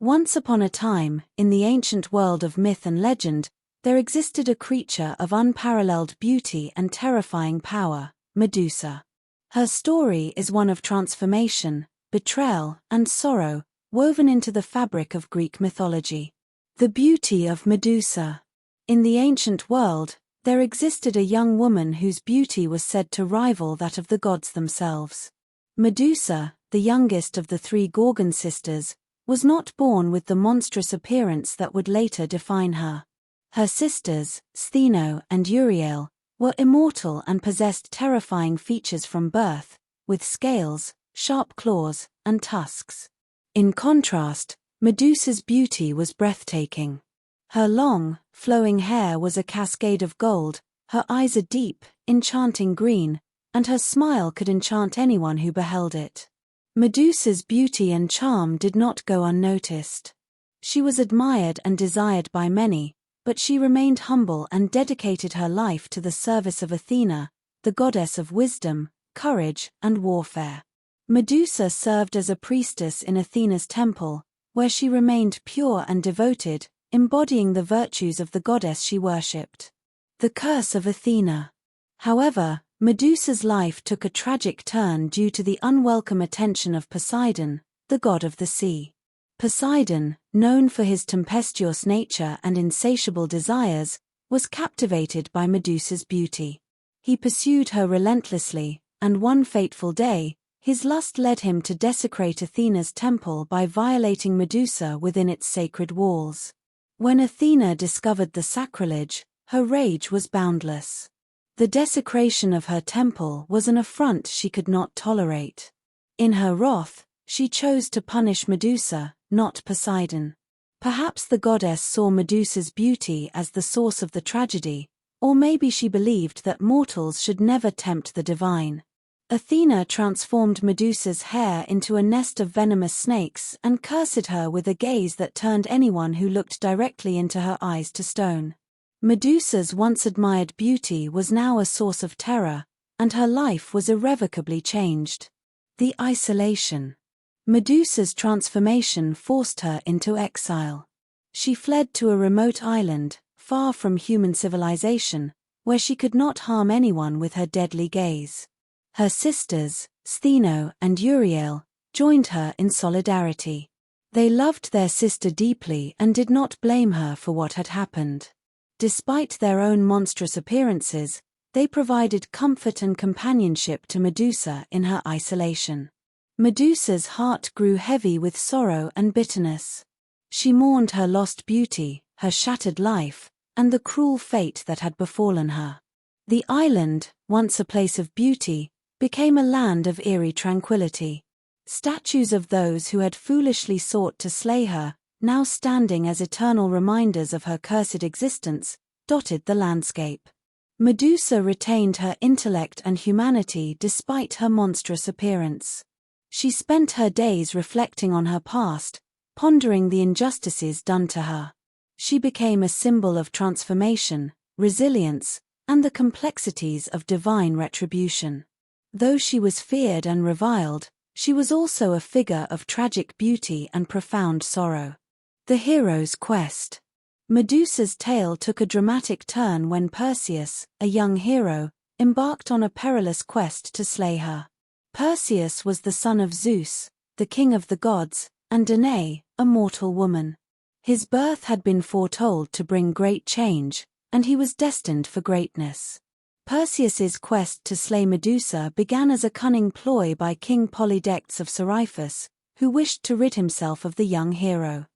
Once upon a time, in the ancient world of myth and legend, there existed a creature of unparalleled beauty and terrifying power, Medusa. Her story is one of transformation, betrayal, and sorrow, woven into the fabric of Greek mythology. The beauty of Medusa. In the ancient world, there existed a young woman whose beauty was said to rival that of the gods themselves. Medusa, the youngest of the three Gorgon sisters, was not born with the monstrous appearance that would later define her. Her sisters, Athena and Uriel, were immortal and possessed terrifying features from birth, with scales, sharp claws, and tusks. In contrast, Medusa's beauty was breathtaking. Her long, flowing hair was a cascade of gold, her eyes a deep, enchanting green, and her smile could enchant anyone who beheld it. Medusa's beauty and charm did not go unnoticed. She was admired and desired by many, but she remained humble and dedicated her life to the service of Athena, the goddess of wisdom, courage, and warfare. Medusa served as a priestess in Athena's temple, where she remained pure and devoted, embodying the virtues of the goddess she worshipped. The curse of Athena. However, Medusa's life took a tragic turn due to the unwelcome attention of Poseidon, the god of the sea. Poseidon, known for his tempestuous nature and insatiable desires, was captivated by Medusa's beauty. He pursued her relentlessly, and one fateful day, his lust led him to desecrate Athena's temple by violating Medusa within its sacred walls. When Athena discovered the sacrilege, her rage was boundless. The desecration of her temple was an affront she could not tolerate. In her wrath, she chose to punish Medusa, not Poseidon. Perhaps the goddess saw Medusa's beauty as the source of the tragedy, or maybe she believed that mortals should never tempt the divine. Athena transformed Medusa's hair into a nest of venomous snakes and cursed her with a gaze that turned anyone who looked directly into her eyes to stone. Medusa's once admired beauty was now a source of terror, and her life was irrevocably changed. The isolation. Medusa's transformation forced her into exile. She fled to a remote island, far from human civilization, where she could not harm anyone with her deadly gaze. Her sisters, Athena and Uriel, joined her in solidarity. They loved their sister deeply and did not blame her for what had happened. Despite their own monstrous appearances, they provided comfort and companionship to Medusa in her isolation. Medusa's heart grew heavy with sorrow and bitterness. She mourned her lost beauty, her shattered life, and the cruel fate that had befallen her. The island, once a place of beauty, became a land of eerie tranquility. Statues of those who had foolishly sought to slay her, now standing as eternal reminders of her cursed existence, dotted the landscape. Medusa retained her intellect and humanity despite her monstrous appearance. She spent her days reflecting on her past, pondering the injustices done to her. She became a symbol of transformation, resilience, and the complexities of divine retribution. Though she was feared and reviled, she was also a figure of tragic beauty and profound sorrow. The hero's quest. Medusa's tale took a dramatic turn when Perseus, a young hero, embarked on a perilous quest to slay her. Perseus was the son of Zeus, the king of the gods, and Danae, a mortal woman. His birth had been foretold to bring great change, and he was destined for greatness. Perseus's quest to slay Medusa began as a cunning ploy by King Polydectes of Seriphus, who wished to rid himself of the young hero.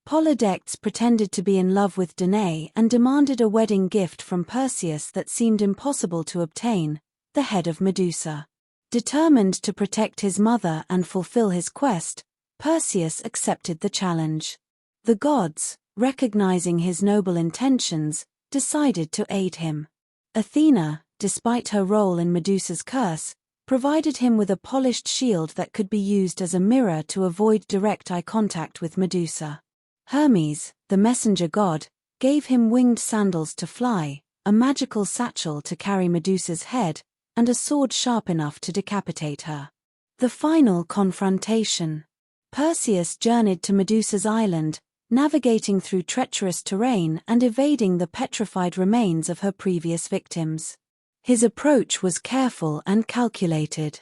Polydectes pretended to be in love with Danae and demanded a wedding gift from Perseus that seemed impossible to obtain, the head of Medusa. Determined to protect his mother and fulfill his quest, Perseus accepted the challenge. The gods, recognizing his noble intentions, decided to aid him. Athena, despite her role in Medusa's curse, provided him with a polished shield that could be used as a mirror to avoid direct eye contact with Medusa. Hermes, the messenger god, gave him winged sandals to fly, a magical satchel to carry Medusa's head, and a sword sharp enough to decapitate her. The final confrontation. Perseus journeyed to Medusa's island, navigating through treacherous terrain and evading the petrified remains of her previous victims. His approach was careful and calculated.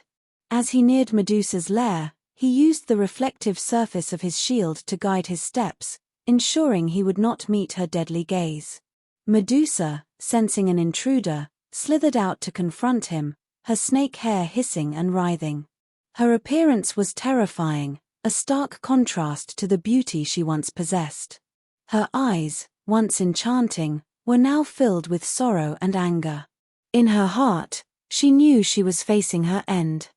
As he neared Medusa's lair, he used the reflective surface of his shield to guide his steps, ensuring he would not meet her deadly gaze. Medusa, sensing an intruder, slithered out to confront him, her snake hair hissing and writhing. Her appearance was terrifying, a stark contrast to the beauty she once possessed. Her eyes, once enchanting, were now filled with sorrow and anger. In her heart, she knew she was facing her end.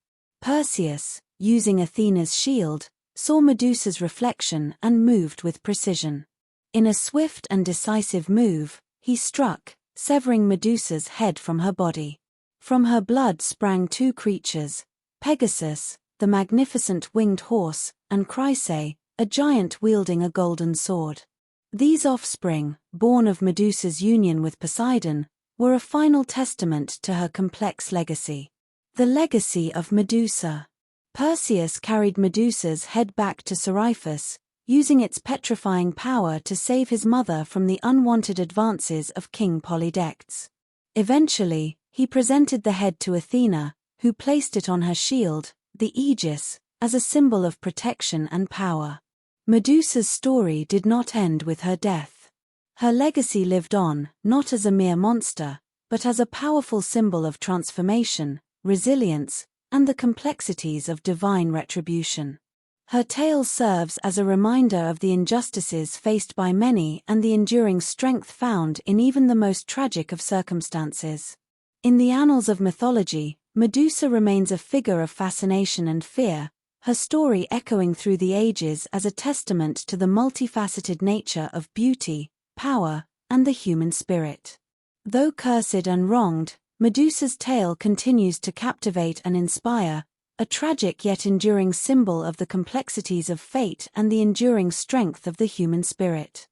Perseus, using Athena's shield, saw Medusa's reflection and moved with precision. In a swift and decisive move, he struck, severing Medusa's head from her body. From her blood sprang two creatures, Pegasus, the magnificent winged horse, and Chryse, a giant wielding a golden sword. These offspring, born of Medusa's union with Poseidon, were a final testament to her complex legacy. The legacy of Medusa. Perseus carried Medusa's head back to Seriphus, using its petrifying power to save his mother from the unwanted advances of King Polydectes. Eventually, he presented the head to Athena, who placed it on her shield, the Aegis, as a symbol of protection and power. Medusa's story did not end with her death. Her legacy lived on, not as a mere monster, but as a powerful symbol of transformation, resilience, and the complexities of divine retribution. Her tale serves as a reminder of the injustices faced by many and the enduring strength found in even the most tragic of circumstances. In the annals of mythology, Medusa remains a figure of fascination and fear, her story echoing through the ages as a testament to the multifaceted nature of beauty, power, and the human spirit. Though cursed and wronged, Medusa's tale continues to captivate and inspire, a tragic yet enduring symbol of the complexities of fate and the enduring strength of the human spirit.